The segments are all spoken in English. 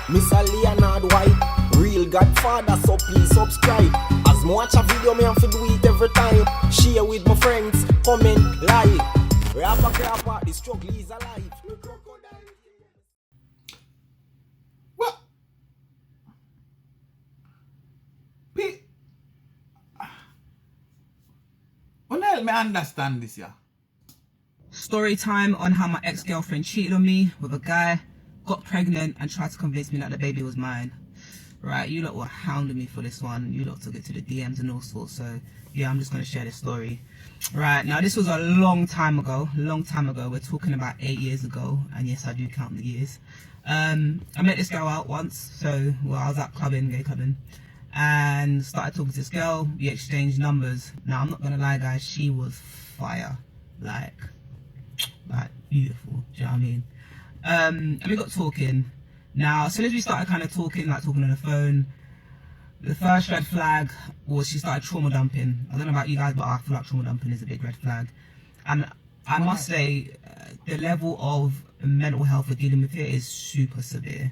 Mr. Leonard White, real godfather, so please subscribe. As me watch a video, me have to do it every time. Share with my friends, comment, like. Rapper, crapper, the struggle is alive. No crocodile. What? P. Wanna help me understand this, yeah? Story time on how my ex-girlfriend cheated on me with a guy, got pregnant and tried to convince me that the baby was mine. Right, you lot were hounding me for this one. You lot took it to the DMs and all sorts. So yeah, I'm just going to share this story. Right, now this was a long time ago. We're talking about 8 years ago. And yes, I do count the years. I met this girl out once. So, well, I was out clubbing, gay clubbing. And started talking to this girl. We exchanged numbers. Now, I'm not going to lie, guys. She was fire. Like beautiful, do you know what I mean? And we got talking. Now, as soon as we started kind of talking on the phone, the first red flag was she started trauma dumping. I don't know about you guys, but I feel like trauma dumping is a big red flag. And I must say, the level of mental health we're dealing with here is super severe.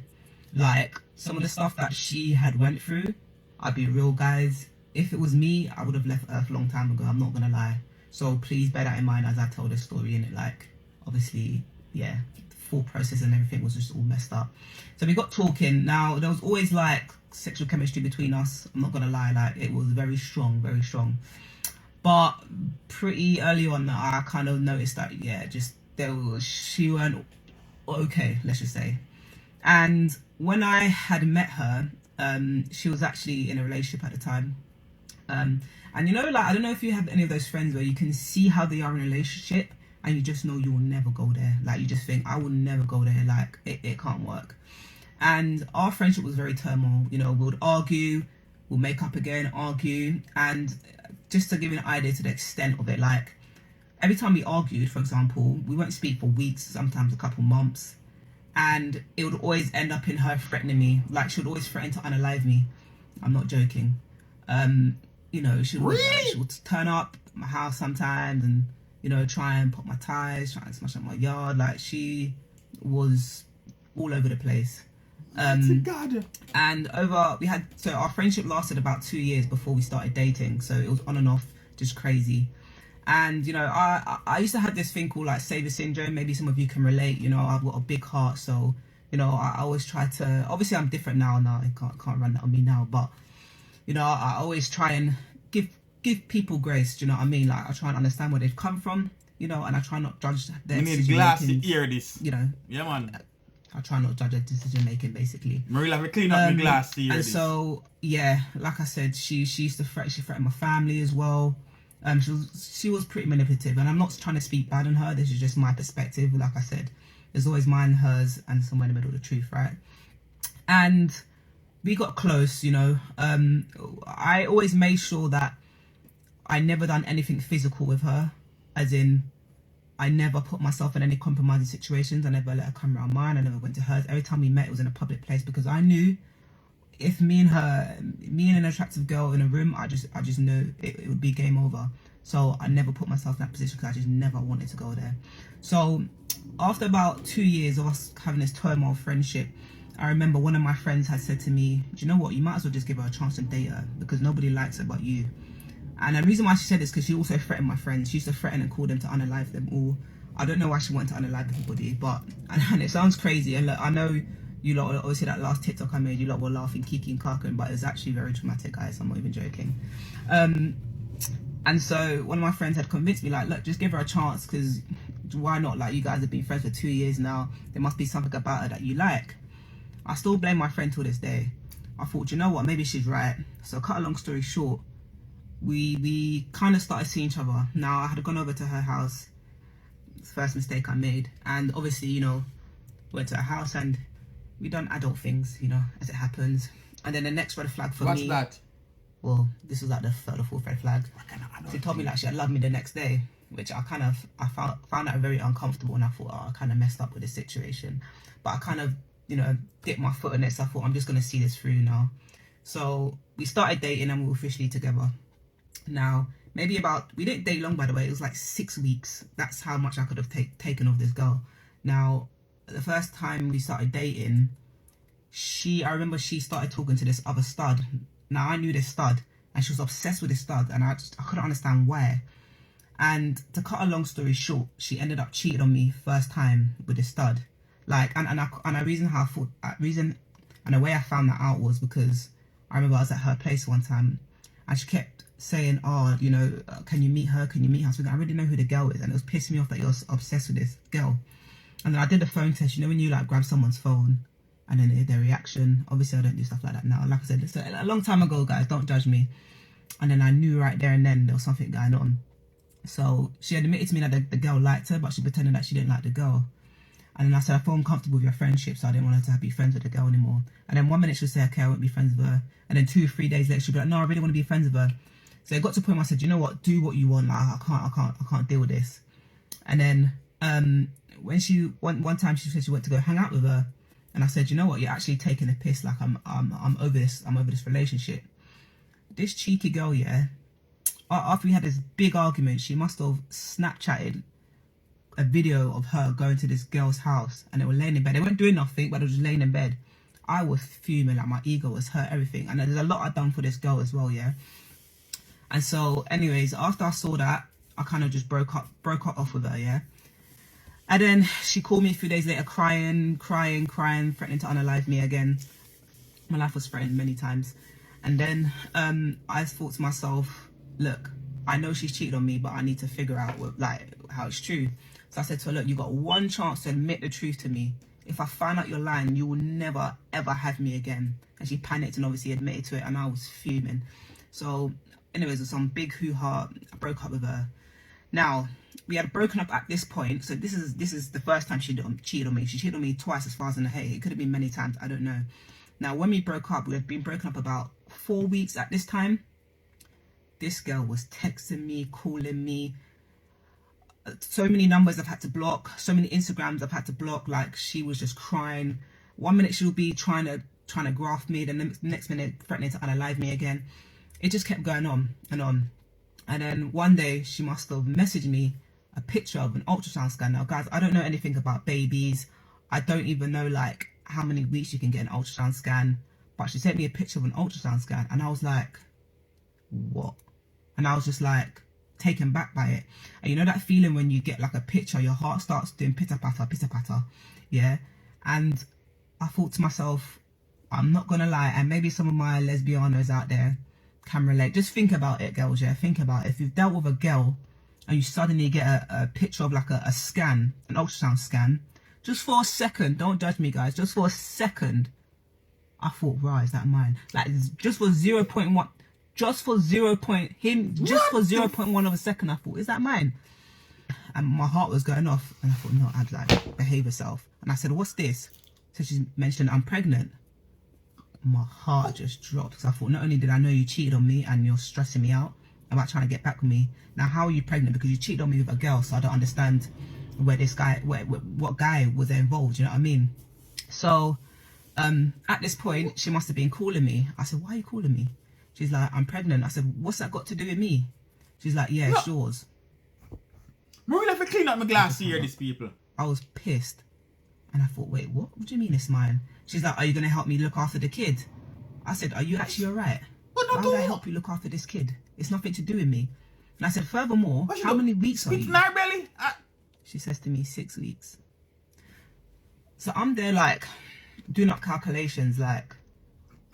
Like, some of the stuff that she had went through, I'd be real, guys. If it was me, I would have left Earth a long time ago, I'm not gonna lie. So please bear that in mind as I tell this story, and it, like, obviously, yeah, the full process and everything was just all messed up. So we got talking. Now, there was always like sexual chemistry between us. I'm not gonna lie, like, it was very strong, very strong. But pretty early on, I kind of noticed that, yeah, just she weren't okay, let's just say. And when I had met her, she was actually in a relationship at the time. And you know, like, I don't know if you have any of those friends where you can see how they are in a relationship and you just know you will never go there. Like, you just think, I will never go there. Like, it can't work. And our friendship was very turmoil. You know, we would argue, we'll make up again, argue. And just to give you an idea to the extent of it, like, every time we argued, for example, we won't speak for weeks, sometimes a couple months. And it would always end up in her threatening me. Like, she would always threaten to unalive me. I'm not joking. You know, she would turn up at my house sometimes and, you know, try and pop my tires, try and smash up my yard. Like, she was all over the place. And so our friendship lasted about 2 years before we started dating. So it was on and off, just crazy. And, you know, I used to have this thing called, like, savior syndrome. Maybe some of you can relate. You know, I've got a big heart. So, you know, I always try to, obviously I'm different now. I can't run that on me now. But, you know, I always try and give people grace, do you know what I mean? Like, I try and understand where they've come from, you know, and I try not judge their decision making. Glass to hear this. You know. Yeah, man. I try not to judge their decision making, basically. Marie, have to clean up the glass to hear and this. So, yeah, like I said, she used to threaten my family as well. She was pretty manipulative, and I'm not trying to speak bad on her. This is just my perspective. Like I said, there's always mine, hers, and somewhere in the middle of the truth, right? And we got close, you know. I always made sure that I never done anything physical with her, as in, I never put myself in any compromising situations. I never let her come around mine. I never went to hers. Every time we met, it was in a public place, because I knew if me and an attractive girl in a room, I just knew it would be game over. So I never put myself in that position, because I just never wanted to go there. So after about 2 years of us having this turmoil friendship, I remember one of my friends had said to me, do you know what, you might as well just give her a chance and date her, because nobody likes her but you. And the reason why she said this, because she also threatened my friends. She used to threaten and call them to unalive them all. I don't know why she wanted to unalive everybody, but, and it sounds crazy. And look, I know you lot, obviously that last TikTok I made, you lot were laughing, kiki and cackling, but it's actually very traumatic, guys. I'm not even joking. And so one of my friends had convinced me, like, look, just give her a chance, because why not? Like, you guys have been friends for 2 years now. There must be something about her that you like. I still blame my friend till this day. I thought, you know what, maybe she's right. So cut a long story short, we kind of started seeing each other. Now, I had gone over to her house. It's the first mistake I made. And obviously, you know, went to her house and we done adult things, you know, as it happens. And then the next red flag for me. What's that? Well, this was like the third or fourth red flag. She told me like she had loved me the next day, which I found that very uncomfortable, and I thought, oh, I kind of messed up with this situation. But I kind of, you know, dipped my foot in it, so I thought, I'm just going to see this through now. So we started dating and we were officially together. Now, maybe we didn't date long, by the way. It was like 6 weeks. That's how much I could have taken of this girl. Now, the first time we started dating, I remember she started talking to this other stud. Now I knew this stud, and she was obsessed with this stud, and I couldn't understand why. And to cut a long story short, she ended up cheating on me first time with this stud. Like, and the way I found that out was because I remember I was at her place one time, and she kept saying, "Oh, you know, can you meet her? Can you meet her?" I was like, I already know who the girl is, and it was pissing me off that you're obsessed with this girl. And then I did a phone test. You know, when you like grab someone's phone and then their reaction. Obviously, I don't do stuff like that now. Like I said, it's a long time ago, guys. Don't judge me. And then I knew right there and then there was something going on. So she admitted to me that the girl liked her, but she pretended that she didn't like the girl. And then I said, I feel uncomfortable with your friendship, so I didn't want her to be friends with the girl anymore. And then 1 minute she'll say, okay, I won't be friends with her. And then 2-3 days later, she'll be like, no, I really want to be friends with her. So it got to a point where I said, you know what, do what you want. Like, I can't deal with this. And then when she one time she said she went to go hang out with her, and I said, you know what, you're actually taking a piss. Like I'm over this. I'm over this relationship. This cheeky girl, yeah. After we had this big argument, she must have Snapchatted a video of her going to this girl's house, and they were laying in bed. They weren't doing nothing, but they were just laying in bed. I was fuming, like my ego was hurt, everything. And there's a lot I've done for this girl as well, yeah. And so, anyways, after I saw that, I kind of just broke up off with her, yeah. And then she called me a few days later, crying, threatening to unalive me again. My life was threatened many times. And then I thought to myself, look, I know she's cheated on me, but I need to figure out how it's true. So I said to her, look, you got one chance to admit the truth to me. If I find out you're lying, you will never, ever have me again. And she panicked and obviously admitted to it, and I was fuming. So anyways, with some big hoo-ha, I broke up with her. Now, we had broken up at this point. So this is the first time she cheated on me. She cheated on me twice as far as I know. Hey, it could have been many times. I don't know. Now, when we broke up, we had been broken up about 4 weeks at this time. This girl was texting me, calling me. So many numbers I've had to block. So many Instagrams I've had to block. Like, she was just crying. 1 minute she'll be trying to graft me. Then the next minute threatening to unalive me again. It just kept going on and on. And then one day she must have messaged me a picture of an ultrasound scan. Now, guys, I don't know anything about babies. I don't even know like how many weeks you can get an ultrasound scan. But she sent me a picture of an ultrasound scan, and I was like, what? And I was just like taken back by it. And you know that feeling when you get like a picture, your heart starts doing pitter patter, yeah. And I thought to myself, I'm not gonna lie, and maybe some of my lesbianos out there can relate. Just think about it, girls, yeah. Think about it. If you've dealt with a girl and you suddenly get a picture of like a scan, an ultrasound scan, just for a second, don't judge me, guys, just for a second, I thought, right, is that mine? Like, just for 0.1, just for 0.1 of a second, I thought, is that mine? And my heart was going off, and I thought, no, I'd like behave herself. And I said, what's this? So she mentioned I'm pregnant. My heart just dropped, because I thought, not only did I know you cheated on me and you're stressing me out about trying to get back with me, now how are you pregnant? Because you cheated on me with a girl, so I don't understand where this guy, what guy was involved, you know what I mean? So at this point, she must have been calling me. I said, why are you calling me? She's like, I'm pregnant. I said, what's that got to do with me? She's like, yeah, it's yours. I really have to clean up my glass here, these people. I was pissed. And I thought, wait, what? What do you mean it's mine? She's like, are you going to help me look after the kid? I said, are you actually alright? Why would I help you look after this kid? It's nothing to do with me. And I said, furthermore, how many weeks are you? In our belly? She says to me, 6 weeks. So I'm there like, doing up calculations like,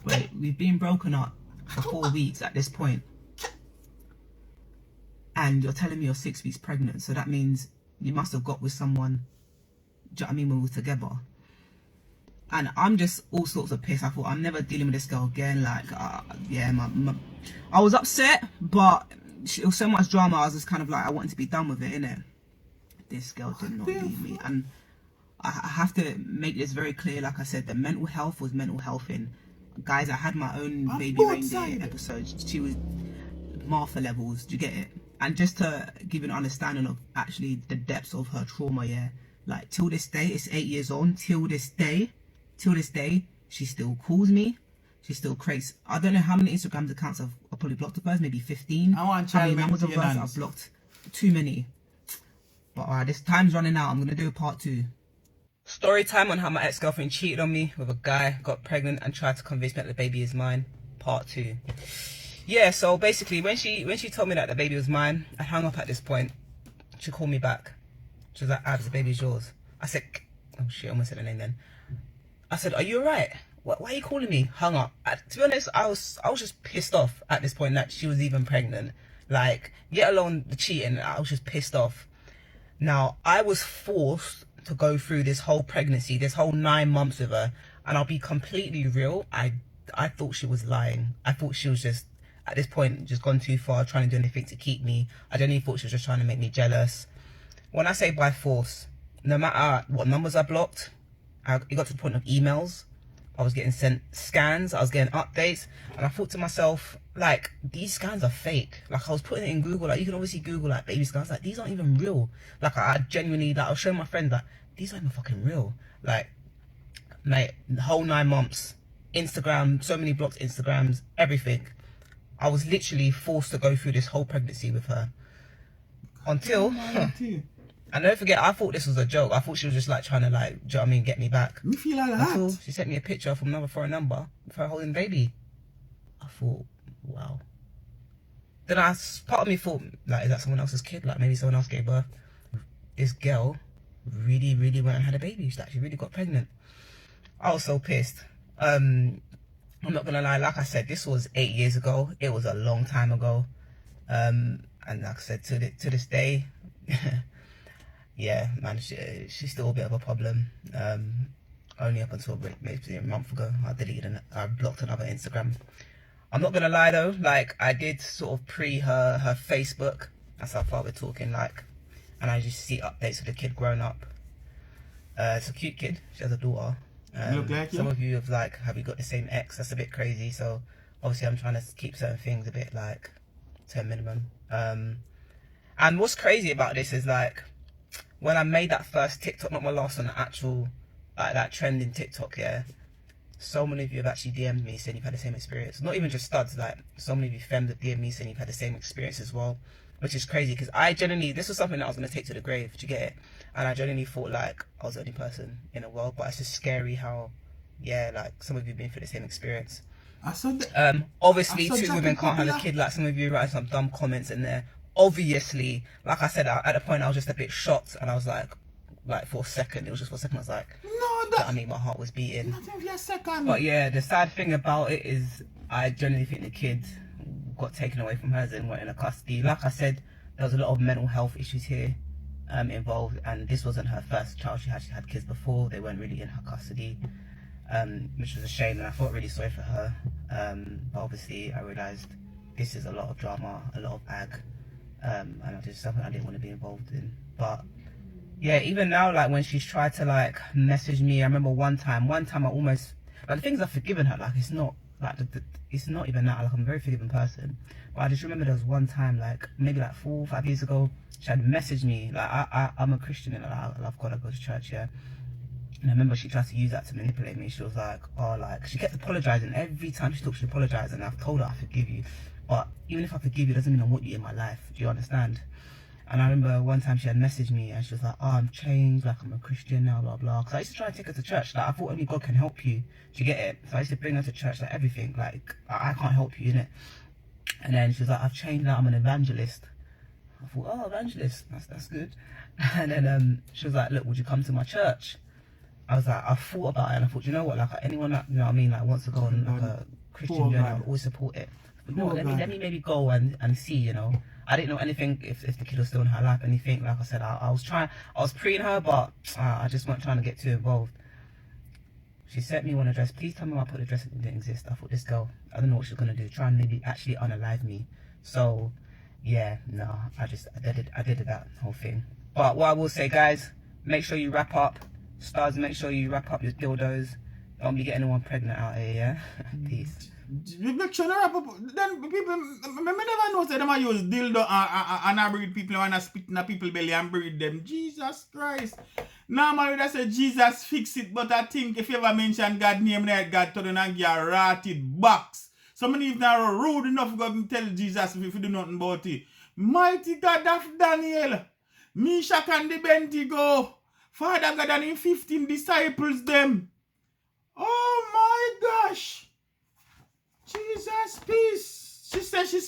wait, we've been broken up for 4 weeks at this point. And you're telling me you're 6 weeks pregnant. So that means you must have got with someone, do you know what I mean, when we were together. And I'm just all sorts of pissed. I thought, I'm never dealing with this girl again. Like, yeah, I was upset, but it was so much drama. I was just kind of like, I wanted to be done with it, innit? This girl did not leave me. And I have to make this very clear. Like I said, the mental health was mental health in. Guys, I had my own baby reindeer episodes. She was Martha levels. Do you get it? And just to give you an understanding of actually the depths of her trauma, yeah. Like, till this day, it's 8 years on. Till this day, she still calls me. She still creates. I don't know how many Instagram accounts I've probably blocked of hers. Maybe 15. I want how many numbers of hers I've blocked? Too many. But alright, this time's running out. I'm gonna do a part 2. Story time on how my ex-girlfriend cheated on me with a guy, got pregnant, and tried to convince me that the baby is mine. Part 2. Yeah, so basically, when she told me that the baby was mine, I hung up at this point. She called me back. She was like, Abs, the baby's yours. I said, oh shit, I almost said her name then. I said, are you alright? Why are you calling me? Hung up. To be honest, I was just pissed off at this point that she was even pregnant. Like, get alone the cheating, I was just pissed off. Now, I was forced to go through this whole pregnancy, this whole 9 months with her, and I'll be completely real, I thought she was lying. I thought she was just, at this point, just gone too far, trying to do anything to keep me. I genuinely thought she was just trying to make me jealous. When I say by force, no matter what numbers I blocked, it got to the point of emails. I was getting sent scans, I was getting updates, and I thought to myself, like, these scans are fake. Like, I was putting it in Google, like, you can obviously Google, like, baby scans, like, these aren't even real. Like, I genuinely, like, I was showing my friends, like, these aren't even fucking real. Like, mate, the whole 9 months, Instagram, so many blocked Instagrams, everything. I was literally forced to go through this whole pregnancy with her. Until, and don't forget, I thought this was a joke. I thought she was just like trying to, like, do you know what I mean, get me back. Me feel like Until that. she sent me a picture from another foreign number of her holding baby. I thought, wow. Then part of me thought, like, is that someone else's kid? Like, maybe someone else gave birth. This girl really went and had a baby. She actually really got pregnant. I was so pissed. I'm not gonna lie, like I said, this was 8 years ago. It was a long time ago. And like I said, to this day, yeah, man, she's still a bit of a problem. Only up until maybe a month ago, I blocked another Instagram. I'm not gonna lie though, like, I did sort of pre her Facebook. That's how far we're talking, like, and I just see updates of the kid growing up. It's a cute kid. She has a daughter. Look like you. Some of you have, like, have you got the same ex? That's a bit crazy. So obviously I'm trying to keep certain things a bit, like, to a minimum. And what's crazy about this is, like, when I made that first TikTok, not my last one, the actual, like, that trending TikTok, yeah, so many of you have actually DM'd me saying you've had the same experience. Not even just studs, like, so many of you femmes that DM'd me saying you've had the same experience as well, which is crazy, because I genuinely, this was something that I was going to take to the grave, do you get it? And I genuinely thought, like, I was the only person in the world, but it's just scary how, yeah, like, some of you have been through the same experience. Obviously, two women can't have a kid, like, some of you writing some dumb comments in there. Obviously, like I said, at the point I was just a bit shocked, and I was like for a second, it was just for a second, I was like, No, that. I mean, my heart was beating. Not even for a second. But yeah, the sad thing about it is, I genuinely think the kid got taken away from hers and went in a custody. Like I said, there was a lot of mental health issues here involved, and this wasn't her first child. She actually had kids before. They weren't really in her custody, which was a shame, and I felt really sorry for her. But obviously, I realised this is a lot of drama, a lot of ag, and it's something I didn't want to be involved in. But yeah, even now, like, when she's tried to, like, message me, I remember one time I almost, like, the things I've forgiven her, like, it's not, like, it's not even that, like, I'm a very forgiving person, but I just remember there was one time, like, maybe, like, 4 or 5 years ago, she had messaged me, like, I'm a Christian, and, like, I love God, I go to church, yeah, and I remember she tried to use that to manipulate me. She was like, oh, like, she kept apologizing. Every time she talked, she apologized, and I've told her I forgive you, but even if I forgive you, it doesn't mean I want you in my life, do you understand? And I remember one time she had messaged me and she was like, oh, I'm changed, like, I'm a Christian now, blah, blah. Because I used to try and take her to church. Like, I thought only God can help you. Do you get it? So I used to bring her to church, like, everything. Like, I can't help you, innit? And then she was like, I've changed now, I'm an evangelist. I thought, oh, evangelist, that's good. And then she was like, look, would you come to my church? I was like, I thought about it, and I thought, you know what, like, anyone that, you know what I mean, like, wants to go on, like, a Christian journey, I'll always support it. But, you know, let me maybe go and see, you know. I didn't know anything if the kid was still in her life, anything. Like I said, I was preying her, but I just weren't trying to get too involved. She sent me one address. Please tell me why I put the address that didn't exist. I thought, this girl, I don't know what she's gonna do. Try and maybe actually unalive me. So yeah, no, I did that whole thing. But what I will say, guys, make sure you wrap up. Stars, make sure you wrap up your dildos. Don't be getting anyone pregnant out here, yeah? Peace. Make sure to wrap up. Then people, I never know say them I use dildo and I breed people and I spit in a people belly and breed them. Jesus Christ. Normally they say Jesus fix it, but I think if you ever mention God name there, God turn and get a rotted box. So many if now rude enough to go and tell Jesus if you do nothing about it. Mighty God of Daniel, Meshach and the Bentigo, Father God and him 15 disciples them. Oh my gosh. Jesus, peace. She said she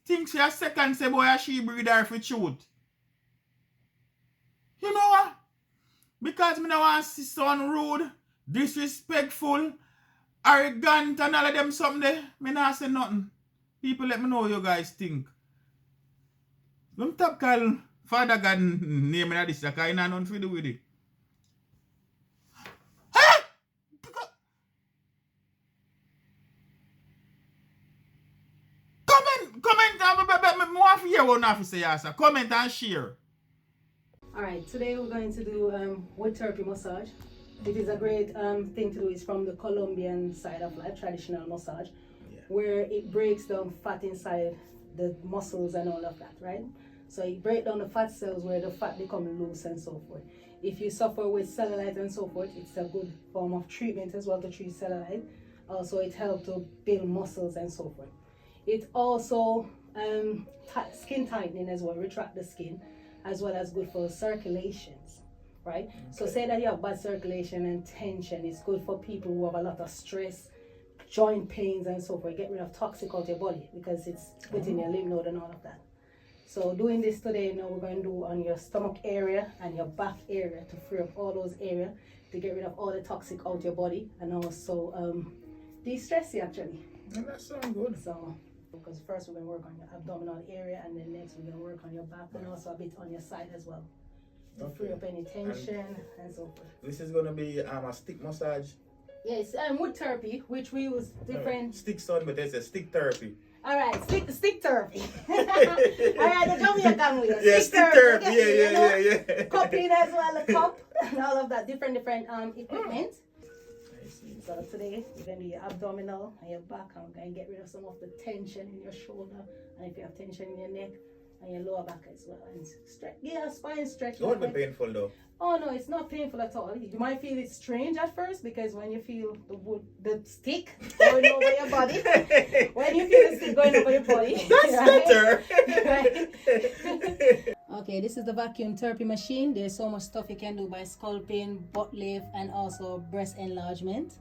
thinks she a second say boy she breed her for truth. You know what? Because me no want to see son rude, disrespectful, arrogant and all of them something there. Me not say nothing. People let me know what you guys think. Don't top call Father God name of this, because I know nothing to do with it. Comment and share. Alright, today we're going to do wood therapy massage. It is a great thing to do. It's from the Colombian side of life, traditional massage, where it breaks down fat inside the muscles and all of that, right? So it breaks down the fat cells where the fat become loose and so forth. If you suffer with cellulite and so forth, it's a good form of treatment as well to treat cellulite. Also, it helps to build muscles and so forth. It also skin tightening as well, retract the skin, as well as good for circulations, right? Okay. So say that you have bad circulation and tension, it's good for people who have a lot of stress, joint pains and so forth. Get rid of toxic out of your body because it's within your lymph node and all of that. So doing this today, now we're going to do on your stomach area and your back area to free up all those areas to get rid of all the toxic out your body and also de-stress you actually. Yeah, that sounds good. So, because first we're going to work on your abdominal area and then next we're going to work on your back and also a bit on your side as well to free up any tension and so forth. This is going to be a stick massage? Yes, wood therapy, which we use different... Stick son, but there's a stick therapy. Alright, stick therapy. Alright, the Jamaican way. Yeah, stick therapy. Yeah. Cupping as well, a cup and all of that, different equipment. So today we're going to do your abdominal and your back, and we're going to get rid of some of the tension in your shoulder, and if you have tension in your neck and your lower back as well, and stretch, yeah, spine stretch. It won't be painful though. Oh no, it's not painful at all. You might feel it strange at first because when you feel the stick going over your body, when you feel the stick going over your body, that's better. Right? Okay, this is the vacuum therapy machine. There's so much stuff you can do by sculpting, butt lift, and also breast enlargement.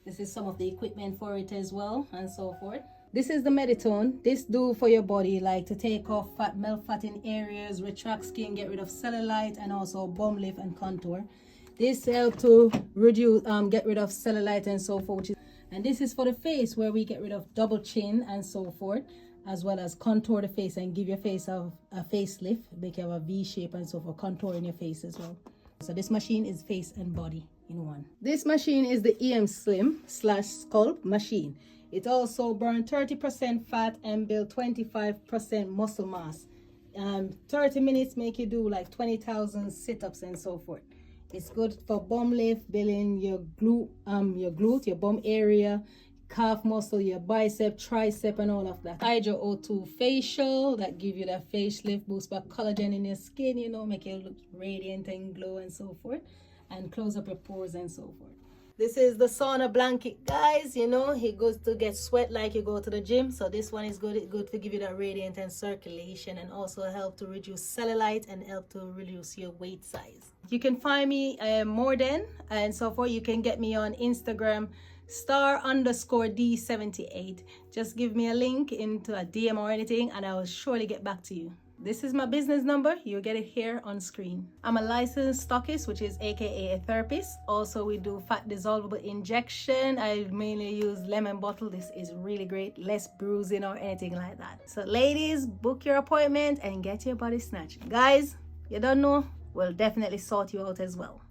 This is some of the equipment for it as well, and so forth. This is the Meditone. This do for your body, like to take off fat, melt fat in areas, retract skin, get rid of cellulite, and also bum lift and contour. This help to reduce, get rid of cellulite and so forth. And this is for the face, where we get rid of double chin and so forth, as well as contour the face and give your face a facelift, make you have a V shape and so forth, contour in your face as well. So this machine is face and body in one. This machine is the EM Slim / Sculpt machine. It also burns 30% fat and build 25% muscle mass. 30 minutes make you do like 20,000 sit-ups and so forth. It's good for bum lift, building your glute, your bum area, calf muscle, your bicep, tricep, and all of that. Hydro O2 facial that give you that facelift, boost back collagen in your skin, you know, make you look radiant and glow and so forth, and close up your pores and so forth. This is the sauna blanket, guys. You know, it goes to get sweat like you go to the gym. So this one is good. It's good to give you that radiant and circulation, and also help to reduce cellulite and help to reduce your weight size. You can find me more than and so forth. You can get me on Instagram *_D78. Just give me a link into a DM or anything, and I will surely get back to you. This is my business number. You'll get it here on screen. I'm a licensed stockist, which is aka a therapist. Also, we do fat dissolvable injection. I mainly use lemon bottle. This is really great. Less bruising or anything like that. So ladies, book your appointment and get your body snatched. Guys, you don't know, we'll definitely sort you out as well.